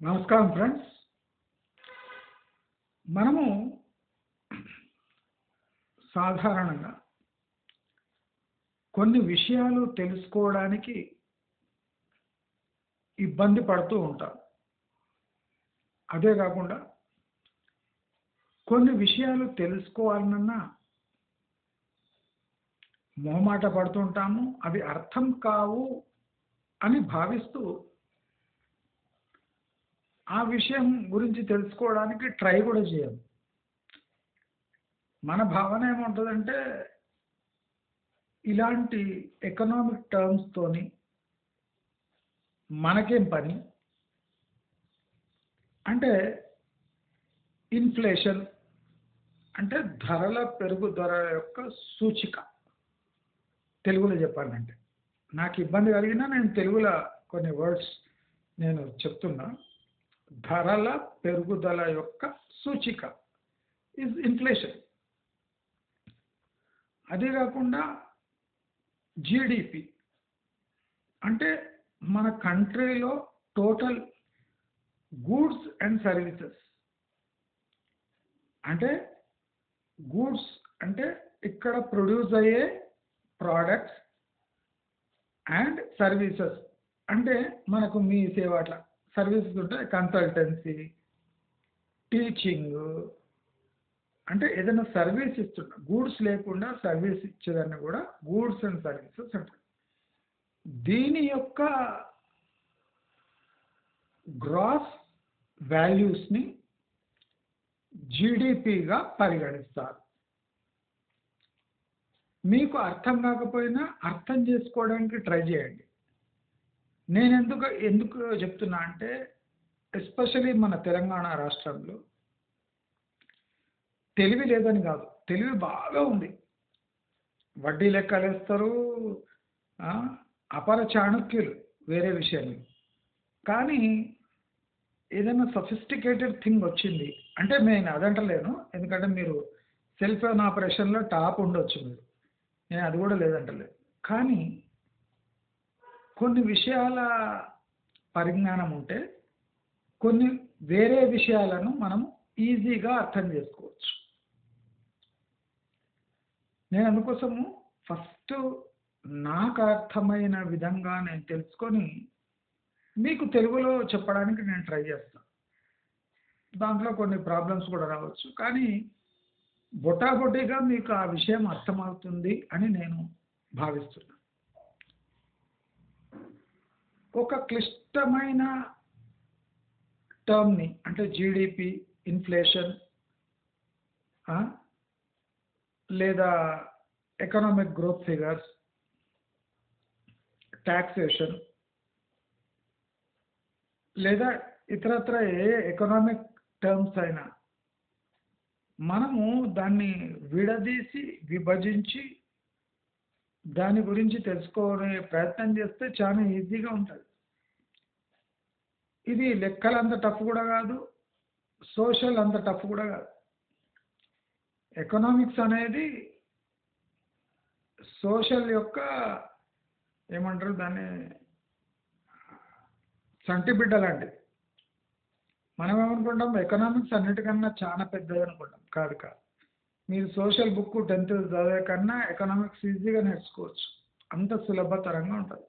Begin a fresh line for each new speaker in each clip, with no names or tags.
నమస్కారం ఫ్రెండ్స్. మనము సాధారణంగా కొన్ని విషయాలు తెలుసుకోవడానికి ఇబ్బంది పడుతూ ఉంటాం. అదే కాకుండా కొన్ని విషయాలు తెలుసుకోవాలన్నా మొహమాట పడుతుంటాము. అవి అర్థం కావు అని భావిస్తూ ఆ విషయం గురించి తెలుసుకోవడానికి ట్రై కూడా చేయం. మన భావన ఏముంటుందంటే ఇలాంటి ఎకనామిక్ టర్మ్స్తోని మనకేం పని, అంటే ఇన్ఫ్లేషన్ అంటే ధరల పెరుగుదల యొక్క సూచిక. తెలుగులో చెప్పాలంటే నాకు ఇబ్బంది కలిగినా నేను తెలుగులో కొన్ని వర్డ్స్ నేను చెప్తున్నా. ధరల పెరుగుదల యొక్క సూచిక ఇస్ ఇన్ఫ్లేషన్. అదే కాకుండా జీడిపి అంటే మన కంట్రీలో టోటల్ గూడ్స్ అండ్ సర్వీసెస్, అంటే గూడ్స్ అంటే ఇక్కడ ప్రొడ్యూస్ అయ్యే ప్రోడక్ట్స్ అండ్ సర్వీసెస్ అంటే మనకు మీ సేవ అట్లా సర్వీసెస్ ఉంటాయి. కన్సల్టెన్సీ, టీచింగ్, అంటే ఏదైనా సర్వీస్ ఇస్తున్నా గూడ్స్ లేకుండా సర్వీస్ ఇచ్చేదాన్ని కూడా గూడ్స్ అండ్ సర్వీసెస్ అంటారు. దీని యొక్క గ్రాస్ వాల్యూస్ని జీడిపిగా పరిగణిస్తారు. మీకు అర్థం కాకపోయినా అర్థం చేసుకోవడానికి ట్రై చేయండి. నేను ఎందుకు చెప్తున్నా అంటే ఎస్పెషలీ మన తెలంగాణ రాష్ట్రంలో తెలివి లేదని కాదు, తెలివి బాగా ఉంది. వడ్డీ లెక్కలు వేస్తారు, అపర చాణక్యులు వేరే విషయాలు. కానీ ఏదైనా సఫిస్టికేటెడ్ థింగ్ వచ్చింది అంటే నేను అదంటలేను, ఎందుకంటే మీరు సెల్ ఫోన్ ఆపరేషన్లో టాప్ ఉండొచ్చు మీరు, నేను అది కూడా లేదంటలేదు. కానీ కొన్ని విషయాల పరిజ్ఞానం ఉంటే కొన్ని వేరే విషయాలను మనం ఈజీగా అర్థం చేసుకోవచ్చు. నేను అందుకోసము ఫస్ట్ నాకు అర్థమైన విధంగా నేను తెలుసుకొని మీకు తెలుగులో చెప్పడానికి నేను ట్రై చేస్తాను. దాంట్లో కొన్ని ప్రాబ్లమ్స్ కూడా రావచ్చు, కానీ బొటాబొటిగా మీకు ఆ విషయం అర్థమవుతుంది అని నేను భావిస్తున్నాను. ఒక క్లిష్టమైన టర్మ్ని అంటే జీడిపి, ఇన్ఫ్లేషన్ లేదా ఎకనామిక్ గ్రోత్ ఫిగర్స్, టాక్సేషన్ లేదా ఇతరత్ర ఏ ఎకనామిక్ టర్మ్స్ అయినా మనము దాన్ని విడదీసి విభజించి దాని గురించి తెలుసుకునే ప్రయత్నం చేస్తే చాలా ఈజీగా ఉంటుంది. ఇది లెక్కలు అంత టఫ్ కూడా కాదు, సోషల్ అంత టఫ్ కూడా కాదు. ఎకనామిక్స్ అనేది సోషల్ యొక్క ఏమంటారు దాన్ని సంటిబిడ్డ లాంటిది. మనం ఏమనుకుంటాం ఎకనామిక్స్ అన్నిటికన్నా చాలా పెద్దది అనుకుంటాం. కాదు కాదు, మీరు సోషల్ బుక్ 10th చదివే కన్నా ఎకనామిక్స్ ఈజీగా నేర్చుకోవచ్చు, అంత సులభతరంగా ఉంటుంది.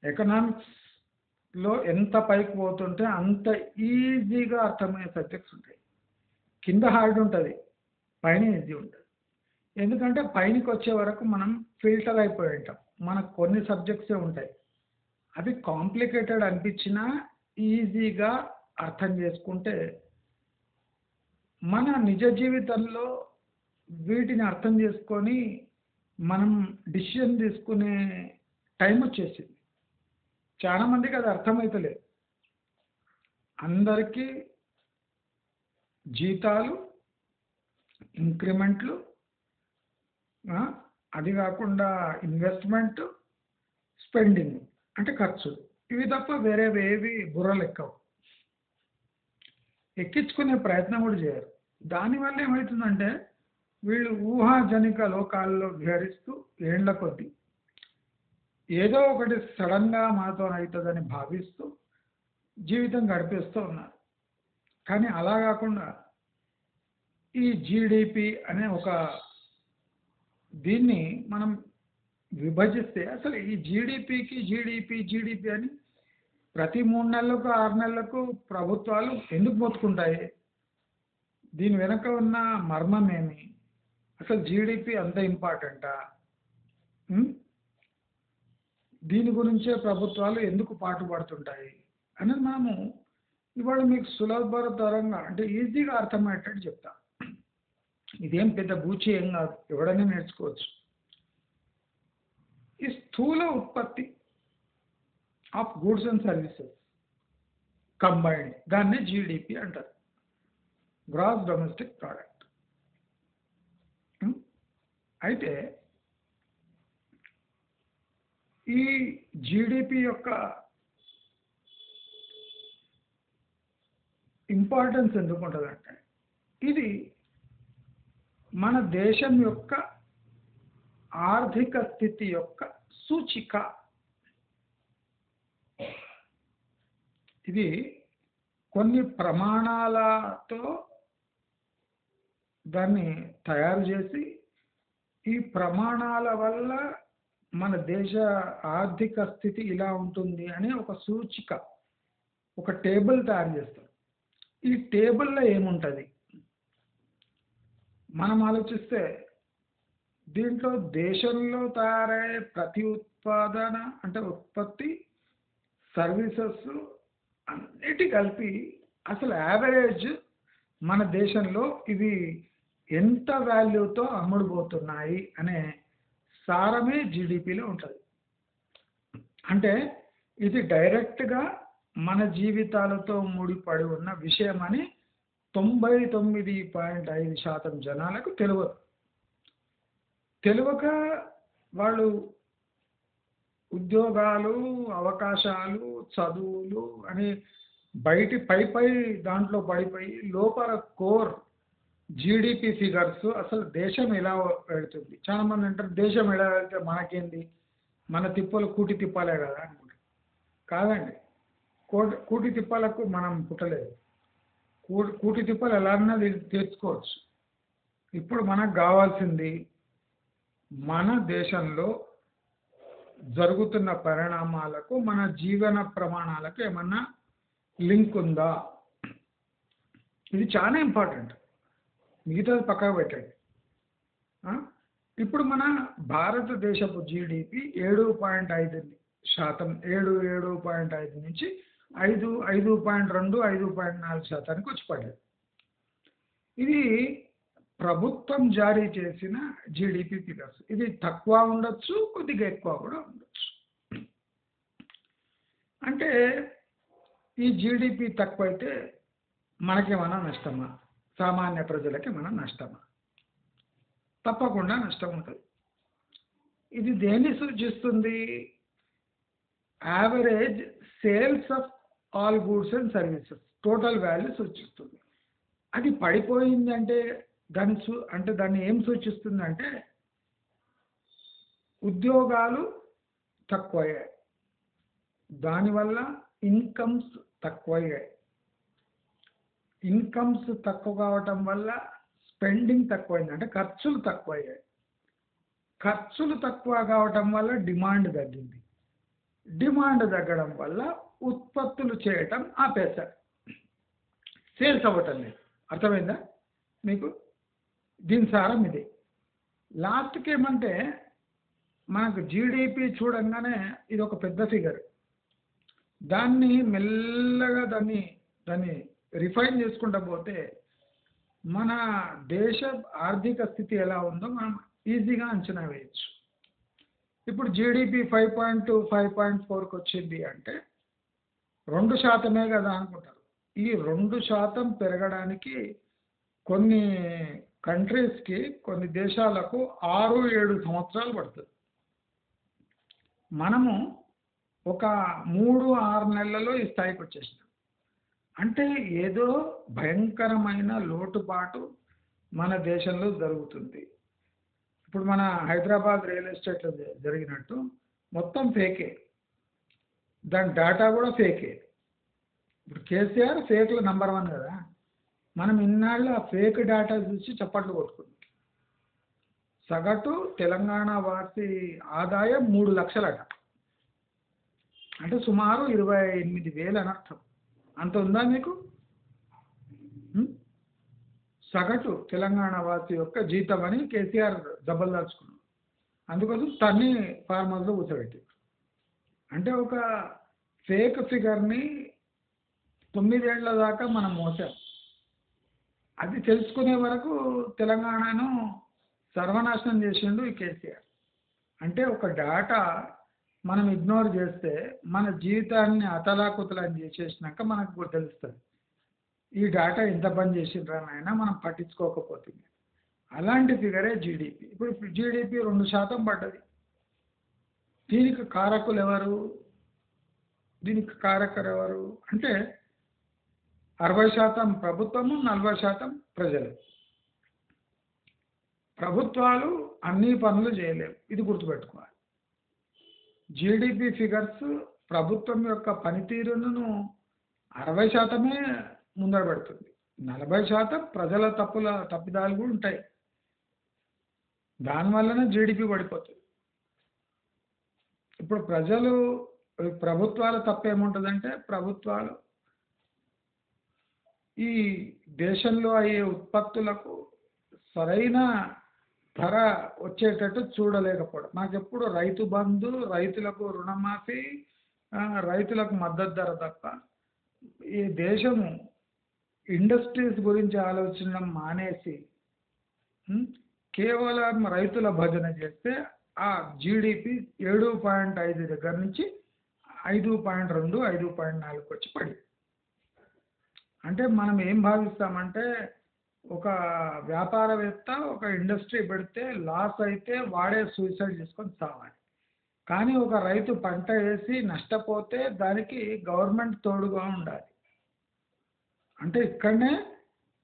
ఎకనామిక్స్లో ఎంత పైకి పోతుంటే అంత ఈజీగా అర్థమయ్యే సబ్జెక్ట్స్ ఉంటాయి. కింద హార్డ్ ఉంటుంది, పైన ఈజీ ఉంటుంది. ఎందుకంటే పైనకి వచ్చే వరకు మనం ఫిల్టర్ అయిపోయి ఉంటాం. మనకు కొన్ని సబ్జెక్ట్సే ఉంటాయి, అవి కాంప్లికేటెడ్ అనిపించినా ఈజీగా అర్థం చేసుకుంటే మన నిజ జీవితంలో వీటిని అర్థం చేసుకొని మనం డిసిషన్ తీసుకునే టైం వచ్చేసింది. చాలామందికి అది అర్థమవుతలేదు. అందరికీ జీతాలు, ఇంక్రిమెంట్లు, అది కాకుండా ఇన్వెస్ట్మెంట్, స్పెండింగ్ అంటే ఖర్చు, ఇవి తప్ప వేరే ఏవి బుర్రలు ఎక్కవు. ఎక్కించుకునే ప్రయత్నం కూడా చేయరు. దానివల్ల ఏమవుతుందంటే వీళ్ళు ఊహాజనిక లోకాల్లో విహరిస్తూ ఏండ్ల కొద్దీ ఏదో ఒకటి సడన్గా మనతో అవుతుందని భావిస్తూ జీవితం గడిపేస్తూ ఉన్నారు. కానీ అలా కాకుండా ఈ జీడిపి అనే ఒక దీన్ని మనం విభజిస్తే అసలు ఈ జీడిపి అని ప్రతి 3 నెలలకు 6 నెలలకు ప్రభుత్వాలు ఎందుకు మొత్తుకుంటాయి? దీని వెనక ఉన్న మర్మం ఏమి? అసలు జీడిపి అంత ఇంపార్టెంటా? ఉమ్? దీని గురించే ప్రభుత్వాలు ఎందుకు పాటుపడుతుంటాయి అనేది మనము ఇవాళ మీకు సులభతరంగా అంటే ఈజీగా అర్థమయ్యేటట్టు చెప్తా. ఇదేం పెద్ద బూచి ఏం కాదు, ఎవడైనా నేర్చుకోవచ్చు. ఈ స్థూల ఉత్పత్తి of goods and services combined దాన్నే జీడిపి అంటారు, గ్రాస్ డొమెస్టిక్ ప్రోడక్ట్. అయితే ఈ జీడిపి యొక్క ఇంపార్టెన్స్ ఎందుకు ఉంటుందంటే ఇది మన దేశం యొక్క ఆర్థిక స్థితి యొక్క సూచిక. ఇది కొన్ని ప్రమాణాలతో దాన్ని తయారు చేసి ఈ ప్రమాణాల వల్ల మన దేశ ఆర్థిక స్థితి ఇలా ఉంటుంది అని ఒక సూచిక, ఒక టేబుల్ తయారు చేస్తారు. ఈ టేబుల్లో ఏముంటుంది మనం ఆలోచిస్తే దీంట్లో దేశంలో తయారయ్యే ప్రతి ఉత్పాదన అంటే ఉత్పత్తి, సర్వీసెస్ అన్నిటి కలిపి అసలు యావరేజ్ మన దేశంలో ఇవి ఎంత వాల్యూతో అమ్ముడుపోతున్నాయి అనే సారమే జీడిపిలో ఉంటుంది. అంటే ఇది డైరెక్ట్గా మన జీవితాలతో ముడిపడి ఉన్న విషయం అని 99.5% జనాలకు తెలియదు. తెలియక వాళ్ళు ఉద్యోగాలు, అవకాశాలు, చదువులు అని బయటి పై దాంట్లో పడిపోయి లోపల కోర్ జీడిపి ఫిగర్స్ అసలు దేశం ఎలా వెళుతుంది. చాలా మంది అంటారు దేశం ఎలా వెళ్తే మనకేంది, మన తిప్పలు కూటి తిప్పాలే కదా అనుకుంటారు. కాదండి, కూటి తిప్పాలకు మనం పుట్టలేదు. కూటి తిప్పలు ఎలాగన్నా తీర్చుకోవచ్చు. ఇప్పుడు మనకు కావాల్సింది మన దేశంలో జరుగుతున్న పరిణామాలకు మన జీవన ప్రమాణాలకు ఏమన్నా లింక్ ఉందా, ఇది చాలా ఇంపార్టెంట్. మిగతాది పక్కకు పెట్టండి. ఇప్పుడు మన భారతదేశపు జీడిపి 7.5%, 7.5 నుంచి 5.2, 5.4% వచ్చి పడ్డది. ఇది ప్రభుత్వం జారీ చేసిన జీడిపి ఫిగర్స్. ఇది తక్కువ ఉండొచ్చు, కొద్దిగా ఎక్కువ కూడా ఉండొచ్చు. అంటే ఈ జీడిపి తక్కువైతే మనకేమన్నా నష్టమా, సామాన్య ప్రజలకి ఏమన్నా నష్టమా? తప్పకుండా నష్టం ఉంటుంది. ఇది దేన్ని సూచిస్తుంది? Average sales of all goods and services total value సూచిస్తుంది. అది పడిపోయింది అంటే దాన్ని ఏం సూచిస్తుంది అంటే ఉద్యోగాలు తక్కువయ్యాయి, దానివల్ల ఇన్కమ్స్ తక్కువయ్యాయి. ఇన్కమ్స్ తక్కువ కావటం వల్ల స్పెండింగ్ తక్కువైంది, అంటే ఖర్చులు తక్కువయ్యాయి. ఖర్చులు తక్కువ కావటం వల్ల డిమాండ్ తగ్గింది. డిమాండ్ తగ్గడం వల్ల ఉత్పత్తులు చేయటం ఆపేశారు, సేల్స్ అవ్వటం లేదు. అర్థమైందా మీకు? దీని సారం ఇది. లాస్ట్కి ఏమంటే మనకు జీడిపి చూడంగానే ఇది ఒక పెద్ద ఫిగర్. దాన్ని మెల్లగా దాన్ని రిఫైన్ చేసుకుంటూ పోతే మన దేశ ఆర్థిక స్థితి ఎలా ఉందో మనం ఈజీగా అంచనా వేయచ్చు. ఇప్పుడు జీడిపి 5.2, 5.4కి వచ్చింది అంటే 2% కదా అనుకుంటారు. ఈ 2% పెరగడానికి కొన్ని కంట్రీస్కి, కొన్ని దేశాలకు 6-7 సంవత్సరాలు పడుతుంది. మనము ఒక 3-6 నెలల్లో ఈ స్థాయికి వచ్చేసినాం. అంటే ఏదో భయంకరమైన లోటుపాటు మన దేశంలో జరుగుతుంది. ఇప్పుడు మన హైదరాబాద్ రియల్ ఎస్టేట్లో జరిగినట్టు మొత్తం ఫేకే, దాని డేటా కూడా ఫేకే. ఇప్పుడు కేసీఆర్ ఫేక్లో నంబర్ 1 కదా. మనం ఇన్నాళ్ళు ఆ ఫేక్ డేటా చూసి చప్పట్లు కొట్టుకున్నాం. సగటు తెలంగాణ వాసి ఆదాయం 3 లక్షలట. అంటే సుమారు 28,000 అని అర్థం. అంత ఉందా మీకు? ఉం? సగటు తెలంగాణ వాసి యొక్క జీతం అని కేసీఆర్ దెబ్బలు దాచుకున్నాం. అందుకోసం తన్ని ఫార్మర్స్లో కూర్చోబెట్టి, అంటే ఒక ఫేక్ ఫిగర్ని 9 ఏళ్ల దాకా మనం మోసాం. అది తెలుసుకునే వరకు తెలంగాణను సర్వనాశనం చేసిండు ఈ కేసీఆర్. అంటే ఒక డేటా మనం ఇగ్నోర్ చేస్తే మన జీవితాన్ని అతలాకుతలం చేసేసినాక మనకు తెలుస్తుంది ఈ డేటా ఎంత పని చేసిండ్రా నాయన మనం పట్టించుకోకపోతుంది. అలాంటి ఫిగరే జీడిపి. ఇప్పుడు జీడిపి 2% పడ్డది. దీనికి కారకులు ఎవరు? దీనికి కారకులు ఎవరు అంటే 60% ప్రభుత్వము, 40% ప్రజలు. ప్రభుత్వాలు అన్ని పనులు చేయలేవు, ఇది గుర్తుపెట్టుకోవాలి. జీడిపి ఫిగర్స్ ప్రభుత్వం యొక్క పనితీరును 60%మే ముందర పెడుతుంది. 40% ప్రజల తప్పిదాలు కూడా ఉంటాయి. దానివల్లనే జీడిపి పడిపోతుంది. ఇప్పుడు ప్రభుత్వాల తప్పు ఏముంటుందంటే, ప్రభుత్వాలు ఈ దేశంలో అయ్యే ఉత్పత్తులకు సరైన ధర వచ్చేటట్టు చూడలేకపోవడం. మాకెప్పుడు రైతు బంధు, రైతులకు రుణమాఫీ, రైతులకు మద్దతు ధర తప్ప ఈ దేశము ఇండస్ట్రీస్ గురించి ఆలోచించడం మానేసి కేవలం రైతుల భజన చేస్తే ఆ జీడిపి 7.5 దగ్గర నుంచి 5.2, 5.4 వచ్చి పడి. అంటే మనం ఏం భావిస్తామంటే, ఒక వ్యాపారవేత్త ఒక ఇండస్ట్రీ పెడితే లాస్ అయితే వాడే సూసైడ్ చేసుకొని చావాలి. కానీ ఒక రైతు పంట వేసి నష్టపోతే దానికి గవర్నమెంట్ తోడుగా ఉండాలి. అంటే ఇక్కడనే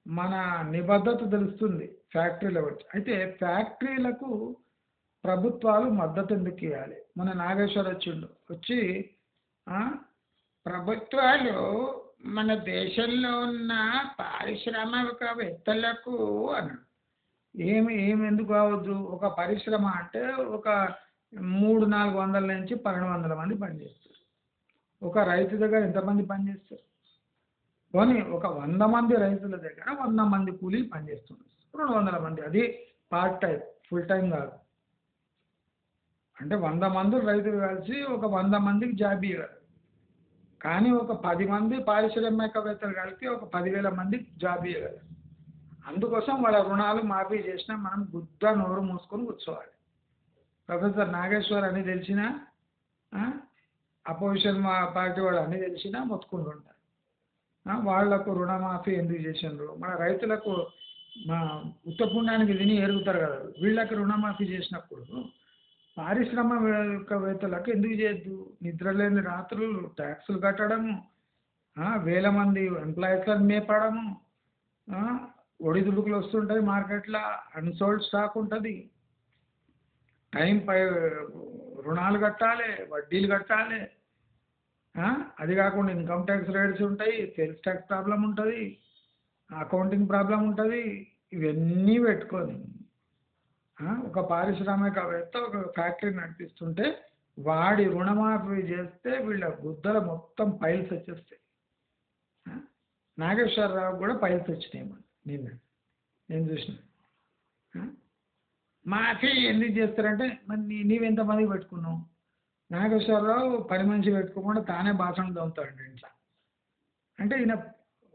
మన నిబద్ధత తెలుస్తుంది ఫ్యాక్టరీల వచ్చి. అయితే ఫ్యాక్టరీలకు ప్రభుత్వాలు మద్దతు ఎందుకు ఇవ్వాలి? మన నాగేశ్వర్ వచ్చి ప్రభుత్వాలు మన దేశంలో ఉన్న పారిశ్రామికవేత్తలకు అన్నాడు. ఏమి ఎందుకు కావద్దు? ఒక పరిశ్రమ అంటే ఒక 300-400 నుంచి 1,200 మంది పనిచేస్తారు. ఒక రైతు దగ్గర ఎంతమంది పనిచేస్తారు? పోనీ ఒక 100 మంది రైతుల దగ్గర 100 మంది కూలీలు పనిచేస్తున్నారు. 200 మంది, అది పార్ట్ టైం, ఫుల్ టైం కాదు. అంటే 100 మంది రైతులు కలిసి ఒక 100 మందికి జాబ్ ఇవ్వరు. కానీ ఒక 10 మంది పారిశ్రామికవేత్తలు కలిపి ఒక 10,000 మందికి జాబ్ ఇవ్వగలరు. అందుకోసం వాళ్ళ రుణాలు మాఫీ చేసినా మనం గుద్ద నోరు మూసుకొని కూర్చోవాలి. ప్రొఫెసర్ నాగేశ్వర్ అని తెలిసినా, అపోజిషన్ పార్టీ వాళ్ళు అన్నీ తెలిసినా మొత్తుకుంటుంటారు. వాళ్లకు రుణమాఫీ ఎందుకు చేసిండ్రు? మన రైతులకు ఉత్తపుండానికి తిని ఎరుగుతారు కదా, వీళ్ళకి రుణమాఫీ చేసినప్పుడు పారిశ్రామికవేత్తలకు ఎందుకు చేయొద్దు? నిద్రలేని రాత్రులు ట్యాక్సులు కట్టడము, వేల మంది ఎంప్లాయీస్లను మేపడము, ఒడిదుడుకులు వస్తుంటాయి మార్కెట్లో, అన్సోల్డ్ స్టాక్ ఉంటుంది, టైంపై రుణాలు కట్టాలి, వడ్డీలు కట్టాలి. అది కాకుండా ఇన్కమ్ ట్యాక్స్ రేట్స్ ఉంటాయి, సేల్స్ ట్యాక్స్ ప్రాబ్లం ఉంటుంది, అకౌంటింగ్ ప్రాబ్లం ఉంటుంది. ఇవన్నీ పెట్టుకొని ఒక పారిశ్రామికవేత్త ఒక ఫ్యాక్టరీ నడిపిస్తుంటే వాడి రుణమాఫీ చేస్తే వీళ్ళ గుద్దల మొత్తం పైల్స్ వచ్చేస్తాయి. నాగేశ్వరరావు కూడా పైల్స్ వచ్చినాయి. నేను చూసిన. మాఫీ ఎందుకు చేస్తారంటే, మరి నీవెంతమంది పెట్టుకున్నావు? నాగేశ్వరరావు పని మనిషి పెట్టుకోకుండా తానే బాసన తోముతాడు ఇంట్లో. అంటే ఈయన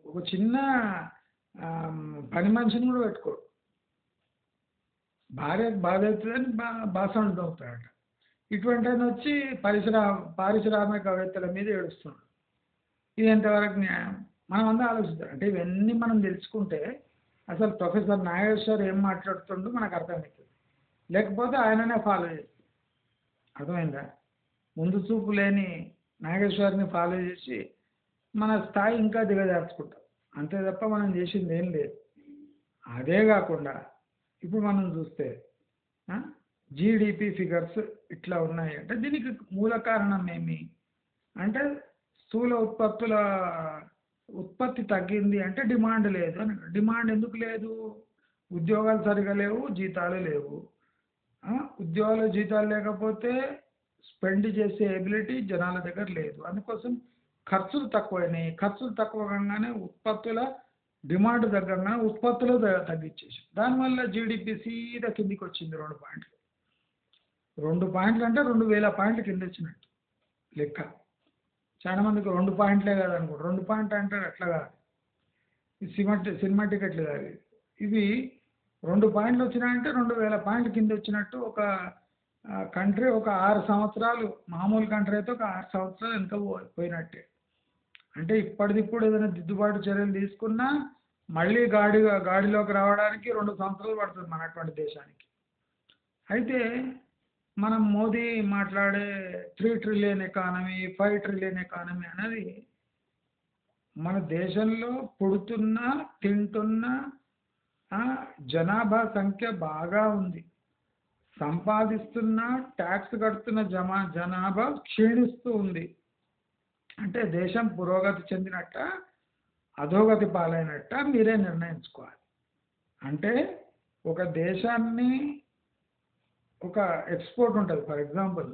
ఒక చిన్న పని మనిషిని కూడా పెట్టుకోడు. భార్యకు బాధ అవుతుందని బాసనలు తోముతాడట. ఇటువంటి ఆయన వచ్చి పారిశ్రామికవేత్తల మీద ఏడుస్తున్నాడు. ఇది ఎంతవరకు న్యాయం? మనం అందరూ ఆలోచిస్తాం. అంటే ఇవన్నీ మనం తెలుసుకుంటే అసలు ప్రొఫెసర్ నాగేశ్వర్ ఏం మాట్లాడుతుండో మనకు అర్థమవుతుంది. లేకపోతే ఆయననే ఫాలో చేస్తాం. అర్థమైందా? ముందు చూపు లేని నాగేశ్వర్ని ఫాలో చేసి మన స్థాయి ఇంకా దిగజార్చుకుంటాం. అంతే తప్ప మనం చేసింది ఏం లేదు. అదే కాకుండా ఇప్పుడు మనం చూస్తే జీడిపి ఫిగర్స్ ఇట్లా ఉన్నాయి అంటే దీనికి మూల కారణం ఏమి అంటే స్థూల ఉత్పత్తుల ఉత్పత్తి తగ్గింది అంటే డిమాండ్ లేదు అని. డిమాండ్ ఎందుకు లేదు? ఉద్యోగాలు సరిగా లేవు, జీతాలు లేవు. ఆ! ఉద్యోగాలు, జీతాలు లేకపోతే స్పెండ్ చేసే ఎబిలిటీ జనాల దగ్గర లేదు. అందుకోసం ఖర్చులు తక్కువైనాయి. ఖర్చులు తక్కువ కాంగానే ఉత్పత్తుల డిమాండ్ తగ్గంగానే ఉత్పత్తులు తగ్గించేసాం. దానివల్ల జీడీపీ సీదా కిందికొచ్చింది 2 పాయింట్లు. 2 పాయింట్లు అంటే 2000 పాయింట్ల కిందొచ్చినట్టు లెక్క. చాలా మందికి 2 పాయింట్లే కాదనుకుంటారు. 2 పాయింట్లు అంటే అట్లా కాదు. ఈ సినిమా టికెట్లు కాదు ఇవి. ఇవి 2 పాయింట్లు వచ్చినాయంటే 2000 పాయింట్ల కిందొచ్చినట్టు. ఒక కంట్రీ ఒక 6 సంవత్సరాలు, మామూలు కంట్రీ అయితే ఒక 6 సంవత్సరాలు వెనక పోయినట్టే. అంటే ఇప్పటిదిప్పుడు ఏదైనా దిద్దుబాటు చర్యలు తీసుకున్నా మళ్ళీ గాడిలోకి రావడానికి 2 సంవత్సరాలు పడుతుంది మన అటువంటి దేశానికి. అయితే మనం మోదీ మాట్లాడే 3 ట్రిలియన్ ఎకానమీ, 5 ట్రిలియన్ ఎకానమీ అనేది మన దేశంలో పుడుతున్న, తింటున్న జనాభా సంఖ్య బాగా ఉంది. సంపాదిస్తున్న, ట్యాక్స్ కడుతున్న జనాభా క్షీణిస్తూ ఉంది. అంటే దేశం పురోగతి చెందినట్ట, అధోగతి పాలైనట్ట మీరే నిర్ణయించుకోవాలి. అంటే ఒక దేశాన్ని ఒక ఎక్స్పోర్ట్ ఉంటుంది. ఫర్ ఎగ్జాంపుల్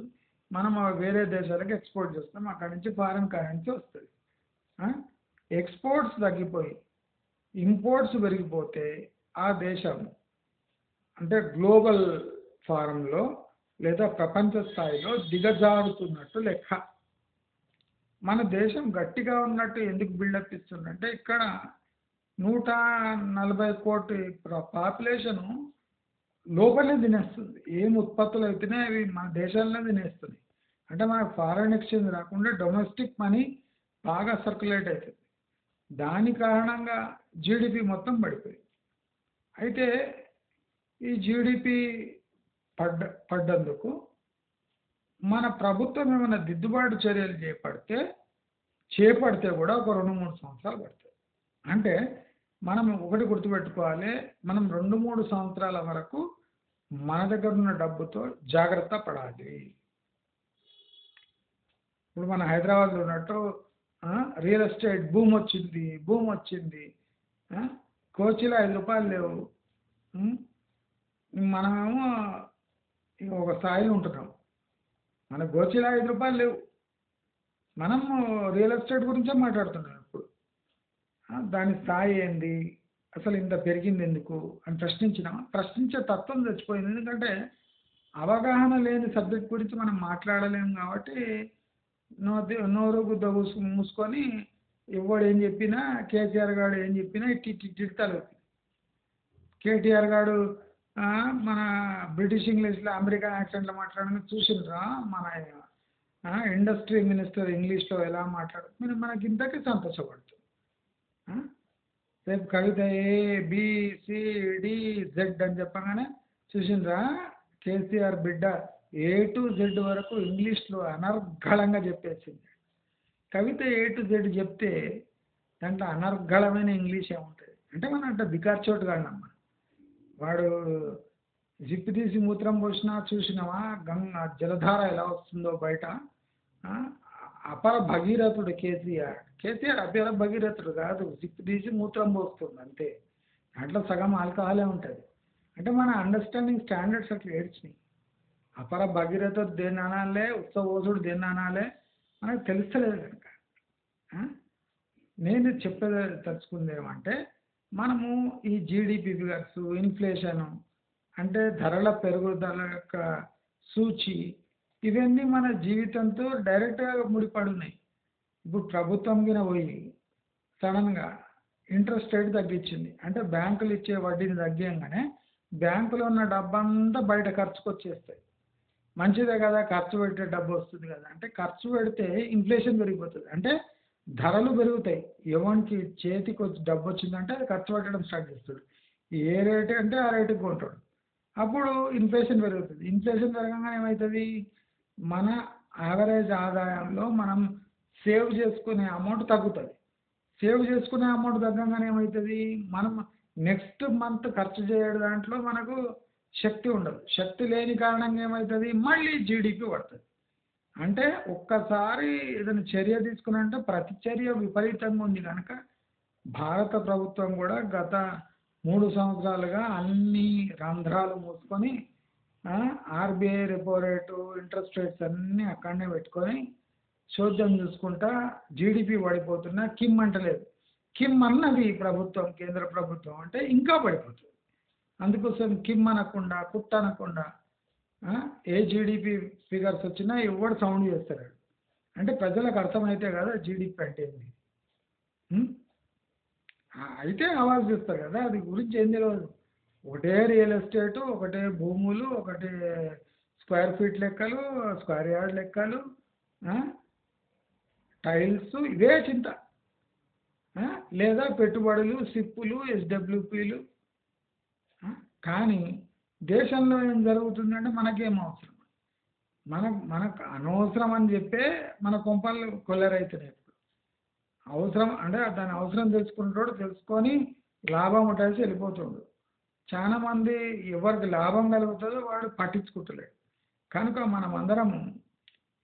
మనం వేరే దేశాలకు ఎక్స్పోర్ట్ చేస్తాం, అక్కడి నుంచి ఫారిన్ కరెన్సీ వస్తుంది. ఎక్స్పోర్ట్స్ తగ్గిపోయి ఇంపోర్ట్స్ పెరిగిపోతే ఆ దేశం అంటే గ్లోబల్ ఫారంలో లేదా ప్రపంచ స్థాయిలో దిగజారుతున్నట్టు లెక్క. మన దేశం గట్టిగా ఉన్నట్టు ఎందుకు బిల్డప్ ఇస్తుందంటే ఇక్కడ 140 కోటి పాపులేషను లోపలే తినేస్తుంది. ఏం ఉత్పత్తులు అయితేనే అవి మన దేశాలనే తినేస్తున్నాయి. అంటే మనకు ఫారెన్ ఎక్స్చేంజ్ రాకుండా డొమెస్టిక్ మనీ బాగా సర్క్యులేట్ అవుతుంది. దాని కారణంగా జీడిపి మొత్తం పడిపోయింది. అయితే ఈ జీడిపి పడ్డందుకు మన ప్రభుత్వం ఏమైనా దిద్దుబాటు చర్యలు చేపడితే కూడా ఒక 2-3 సంవత్సరాలు పడుతుంది. అంటే మనం ఒకటి గుర్తుపెట్టుకోవాలి, మనం 2-3 సంవత్సరాల వరకు మన దగ్గర ఉన్న డబ్బుతో జాగ్రత్త పడాలి. ఇప్పుడు మన హైదరాబాద్లో ఉన్నట్టు రియల్ ఎస్టేట్ భూమి వచ్చింది. కోచిలో 5 రూపాయలు లేవు. మనమేమో ఒక స్థాయిలో ఉంటున్నాం. మన గోచిలో 5 రూపాయలు లేవు. మనము రియల్ ఎస్టేట్ గురించే మాట్లాడుతున్నాం ఇప్పుడు. దాని స్థాయి ఏంది, అసలు ఇంత పెరిగింది ఎందుకు అని ప్రశ్నించే తత్వం చచ్చిపోయింది. ఎందుకంటే అవగాహన లేని సబ్జెక్ట్ గురించి మనం మాట్లాడలేము కాబట్టి నోరు గుద్ద మూసుకొని ఎవడు ఏం చెప్పినా, కేసీఆర్ గారు ఏం చెప్పినా తిడతారు. కేటీఆర్ గారు మన బ్రిటిష్ ఇంగ్లీష్లో అమెరికన్ యాక్సెంట్లో మాట్లాడడం చూసిండ్రా, మన ఇండస్ట్రీ మినిస్టర్ ఇంగ్లీష్లో ఎలా మాట్లాడుతుంది, మనకి ఇంతకీ సంతోషపడుతుంది. రేపు కవిత ABCDZ అని చెప్పగానే చూసిండ్రా కేసీఆర్ బిడ్డ A to Z వరకు ఇంగ్లీష్లో అనర్గళంగా చెప్పేసింది. కవిత A to Z చెప్తే దాంట్లో అనర్గళమైన ఇంగ్లీష్ ఏముంటుంది అంటే మనం అంటే బికార్చోటు కాదమ్మా. వాడు జిప్పు తీసి మూత్రం పోసినా చూసినావా జలధార ఎలా వస్తుందో బయట. అపర భగీరథుడు కేసీఆర్ అపర భగీరథుడు కాదు, జిప్పు తీసి మూత్రం పోస్తుంది అంతే. దాంట్లో సగం ఆల్కహాలే ఉంటుంది. అంటే మన అండర్స్టాండింగ్ స్టాండర్డ్స్ అట్లా ఏడ్చినాయి. అపర భగీరథుడు దేన్ని అనాలే, ఉత్సవోసుడు దేన్ని అనాలే మనకు తెలుస్తలేదు కనుక. నేను చెప్పేది తలుచుకుంది ఏమంటే మనము ఈ జీడిపి ఫిగర్స్, ఇన్ఫ్లేషను అంటే ధరల పెరుగుదల యొక్క సూచి, ఇవన్నీ మన జీవితంతో డైరెక్ట్గా ముడిపడి ఉన్నాయి. ఇప్పుడు ప్రభుత్వం కింద పోయి సడన్గా ఇంట్రెస్ట్ రేట్ తగ్గించింది అంటే బ్యాంకులు ఇచ్చే వడ్డీని తగ్గియంగానే బ్యాంకులో ఉన్న డబ్బంతా బయట ఖర్చుకు వచ్చేస్తాయి. మంచిదే కదా, ఖర్చు పెట్టే డబ్బు వస్తుంది కదా అంటే ఖర్చు పెడితే ఇన్ఫ్లేషన్ పెరిగిపోతుంది. అంటే ధరలు పెరుగుతాయి. ఎవరికి చేతికి వచ్చి డబ్బు వచ్చిందంటే అది ఖర్చు పెట్టడం స్టార్ట్ చేస్తాడు. ఏ రేటు అంటే ఆ రేటుకి కొంటాడు. అప్పుడు ఇన్ఫ్లేషన్ పెరుగుతుంది. ఇన్ఫ్లేషన్ పెరగగానే ఏమవుతుంది, మన యావరేజ్ ఆదాయంలో మనం సేవ్ చేసుకునే అమౌంట్ తగ్గుతుంది. సేవ్ చేసుకునే అమౌంట్ తగ్గగానే ఏమవుతుంది, మనం నెక్స్ట్ మంత్ ఖర్చు చేయడం దాంట్లో మనకు శక్తి ఉండదు. శక్తి లేని కారణంగా ఏమవుతుంది, మళ్ళీ జీడిపి పడుతుంది. అంటే ఒక్కసారి ఏదైనా చర్య తీసుకున్నంటే ప్రతి చర్య విపరీతంగా ఉంది కనుక భారత ప్రభుత్వం కూడా గత 3 సంవత్సరాలుగా అన్ని రంధ్రాలు మూసుకొని RBI repo rate, interest rates అన్నీ అక్కడనే పెట్టుకొని చోద్యం చూసుకుంటా జీడిపి పడిపోతున్నా కిమ్ అంటలేదు. కిమ్ అన్నది ప్రభుత్వం, కేంద్ర ప్రభుత్వం అంటే ఇంకా పడిపోతుంది. అందుకోసం కిమ్ అనకుండా, కుట్ అనకుండా ఏ జీడిపి ఫిగర్స్ వచ్చినా ఎవడు సౌండ్ చేస్తాడు. అంటే ప్రజలకు అర్థమైతే కదా జీడిపి అంటే ఏంది. అయితే ఆవాజ్ చేస్తారు కదా, అది గురించి ఏం తెలియదు. ఒకటే రియల్ ఎస్టేటు, ఒకటే భూములు, ఒకటే స్క్వేర్ ఫీట్ లెక్కలు, స్క్వేర్ యార్డ్ లెక్కలు, టైల్స్, ఇవే చింత. లేదా పెట్టుబడులు, సిప్పులు, ఎస్డబ్ల్యూపీలు. కానీ దేశంలో ఏం జరుగుతుందంటే మనకేం అవసరం, మనకు అనవసరం అని చెప్పే మన కొంపలు కొల్లరైతున్నాయి. అవసరం అంటే దాని అవసరం తెలుసుకుంటాడు, తెలుసుకొని లాభం ఉంటేసి వెళ్ళిపోతుండు. చాలా మంది ఎవరికి లాభం కలుగుతుందో వాడు పట్టించుకుంటలేడు. కనుక మనం అందరము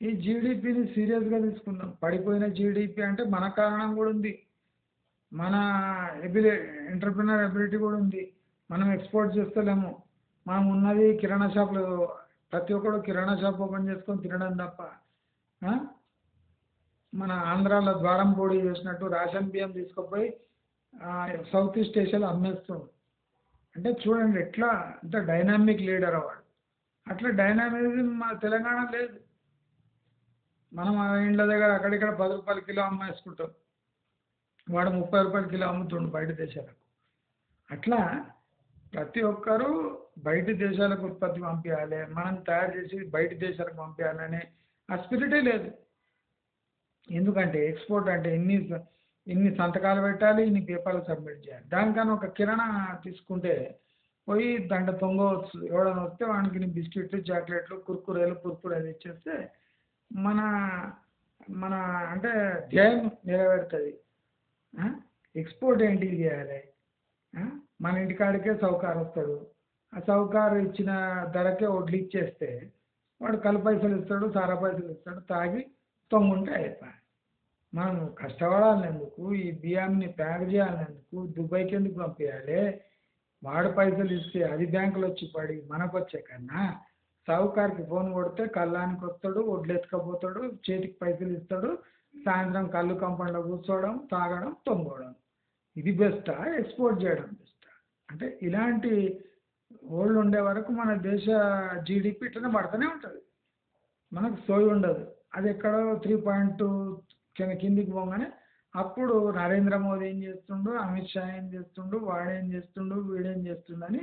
ఈ జీడిపిని సీరియస్గా తీసుకుందాం. పడిపోయిన జీడిపి అంటే మన కారణం కూడా ఉంది, మన ఎంటర్ప్రినర్ ఎబిలిటీ కూడా ఉంది. మనం ఎక్స్పోర్ట్ చేస్తలేము. మనం ఉన్నది కిరాణా షాపులు, ప్రతి ఒక్కరు కిరాణా షాప్ ఓపెన్ చేసుకొని తినడం తప్ప. మన ఆంధ్రాలో ద్వారం పోటీ చేసినట్టు రేషన్ బియ్యం తీసుకుపోయి సౌత్ ఈస్ట్ ఏషియాలో అమ్మేస్తుంది. అంటే చూడండి ఎట్లా అంత డైనామిక్ లీడర్ వాడు. అట్లా డైనామిజం మన తెలంగాణ లేదు. మనం ఆ ఇండ్ల దగ్గర అక్కడిక్కడ 10 రూపాయల కిలో అమ్మేసుకుంటాం, వాడు 30 రూపాయల కిలో అమ్ముతుండు బయట దేశాలకు. అట్లా ప్రతి ఒక్కరూ బయట దేశాలకు ఉత్పత్తి పంపించాలి, మనం తయారు చేసి బయట దేశాలకు పంపించాలనే ఆ స్పిరిటే లేదు. ఎందుకంటే ఎక్స్పోర్ట్ అంటే ఇన్ని సంతకాలు పెట్టాలి, ఇన్ని పేపర్లు సబ్మిట్ చేయాలి. దానికన్నా ఒక కిరాణా తీసుకుంటే పోయి దాంట్లో తొంగవచ్చు. ఎవడైనా వస్తే వానికి బిస్కెట్లు, చాక్లెట్లు, కుర్కురేలు ఇచ్చేస్తే మన మన అంటే ధ్యేయం నెరవేరుతుంది. ఎక్స్పోర్ట్ ఏంటి చేయాలి, మన ఇంటికాడికే సౌకారు వస్తాడు. ఆ సౌకారు ఇచ్చిన ధరకే వడ్లు ఇచ్చేస్తే వాడు కళ్ళు పైసలు ఇస్తాడు, సారా పైసలు ఇస్తాడు, తాగి తొంగుంటే అయిపోయి. మనం కష్టపడాలనేందుకు, ఈ బియ్యాన్ని ప్యాక్ చేయాలనేందుకు, దుబాయ్కి ఎందుకు పంపించాలి? వాడు పైసలు ఇస్తే అది బ్యాంకులో వచ్చి పడి మనకు వచ్చే కన్నా సావుకారికి ఫోన్ కొడితే కళ్ళానికి వస్తాడు, వడ్లు ఎత్తుకపోతాడు, చేతికి పైసలు ఇస్తాడు, సాయంత్రం కళ్ళు కంపంలో కూర్చోవడం, తాగడం, తొంగడం. ఇది బెస్టా, ఎక్స్పోర్ట్ చేయడం బెస్టా? అంటే ఇలాంటి ఓళ్ళు ఉండే వరకు మన దేశ జీడిపి ఇట్లనే పడుతూనే ఉంటుంది, మనకు సోయి ఉండదు. అది ఎక్కడో 3.2 కిందికి పోగానే అప్పుడు నరేంద్ర మోదీ ఏం చేస్తుండు, అమిత్ షా ఏం చేస్తుండు, వాడేం చేస్తుండు, వీడేం చేస్తుండని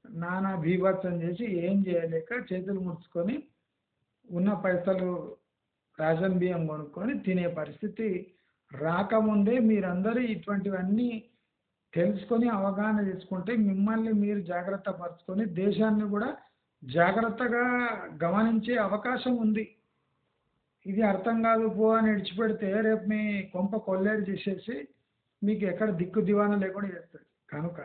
నానా బీభత్సం చేసి ఏం చేయలేక చేతులు ముడుచుకొని ఉన్న పైసలు రేషన్ బియ్యం కొనుక్కొని తినే పరిస్థితి రాకముందే మీరందరూ ఇటువంటివన్నీ తెలుసుకొని అవగాహన చేసుకుంటే మిమ్మల్ని మీరు జాగ్రత్త పరుచుకొని దేశాన్ని కూడా జాగ్రత్తగా గమనించే అవకాశం ఉంది. ఇది అర్థం కాదు పో అని విడిచిపెడితే రేపు మీ కొంప కొల్లేరు చేసేసి మీకు ఎక్కడ దిక్కు దివానా లేకుండా చేస్తుంది. కనుక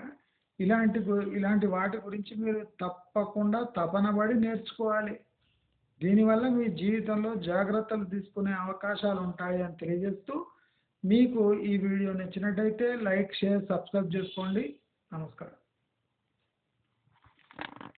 ఇలాంటి వాటి గురించి మీరు తప్పకుండా తపనబడి నేర్చుకోవాలి. దీనివల్ల మీ జీవితంలో జాగ్రత్తలు తీసుకునే అవకాశాలు ఉంటాయి అని తెలియజేస్తూ, మీకు ఈ వీడియో నచ్చినట్టయితే లైక్, షేర్, సబ్స్క్రైబ్ చేసుకోండి. నమస్కారం.